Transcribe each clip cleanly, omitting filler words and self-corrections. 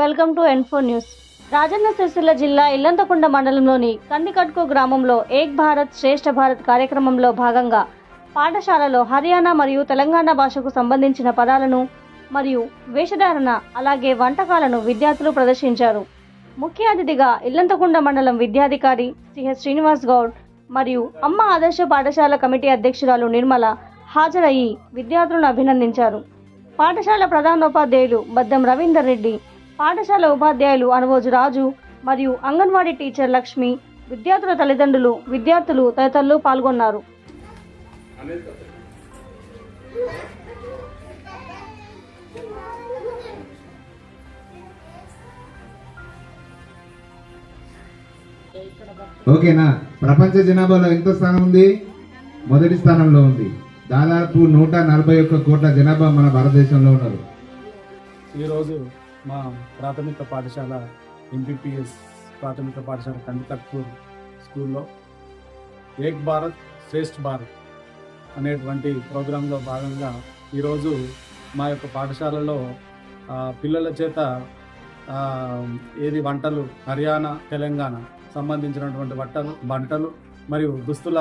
Welcome to N4 news. Rajanna Sircilla జిల్లా ఇల్లంతకుంట మండలంలోని కందికట్కు గ్రామంలో ఏక్ భారత్ శ్రేష్ఠ భారత్ కార్యక్రమంలో భాగంగా పాఠశాలలో హర్యానా మరియు తెలంగాణ భాషకు సంబంధించిన పదాలను మరియు వేషధారణ అలాగే వంటకాలను విద్యార్థులు ప్రదర్శించారు. ముఖ్య అతిథిగా ఇల్లంతకుంట మండలం విద్యాధికారి సిహెచ్ శ్రీనివాస్ గౌడ్ మరియు అమ్మ ఆదర్శ పాఠశాల కమిటీ అధ్యక్షురాలు నిర్మల హాజరయ్యి విద్యార్థులను అభినందించారు. పాఠశాల ప్రధానోపాధ్యాయులు బద్దం రవీందర్ రెడ్డి, పాఠశాల ఉపాధ్యాయులు అనువోజు రాజు మరియు అంగన్వాడీ టీచర్ లక్ష్మి, విద్యార్థుల తల్లిదండ్రులు, విద్యార్థులు తదితరులు పాల్గొన్నారు. ఓకేనా? ప్రపంచ జనాభాలో ఎంత స్థానం ఉంది? మొదటి స్థానంలో ఉంది. దాదాపు 141 కోట్ల జనాభా మన భారతదేశంలో ఉన్నారు. ఈరోజు మా ప్రాథమిక పాఠశాల ఎంపీపీఎస్ ప్రాథమిక పాఠశాల కందికట్పూర్ స్కూల్లో ఏక్ భారత్ శ్రేష్ఠ భారత్ అనేటువంటి ప్రోగ్రాంలో భాగంగా ఈరోజు మా యొక్క పాఠశాలలో పిల్లల చేత వంటలు హర్యానా తెలంగాణ సంబంధించినటువంటి వంటలు మరియు దుస్తుల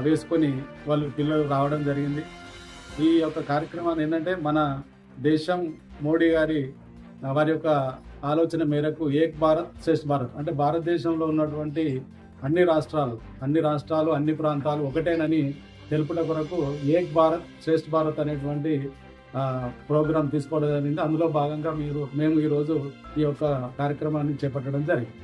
వేసుకొని పిల్లలు రావడం జరిగింది. ఈ యొక్క కార్యక్రమాన్ని ఏంటంటే మన దేశం మోడీ వారి యొక్క ఆలోచన మేరకు ఏక్ భారత్ శ్రేష్ఠ భారత్ అంటే భారతదేశంలో ఉన్నటువంటి అన్ని రాష్ట్రాలు అన్ని ప్రాంతాలు ఒకటేనని తెలుపుట కొరకు ఏక్ భారత్ శ్రేష్ఠ భారత్ అనేటువంటి ప్రోగ్రాం తీసుకోవడం జరిగింది. అందులో భాగంగా మేము ఈరోజు ఈ యొక్క కార్యక్రమాన్ని చేపట్టడం జరిగింది.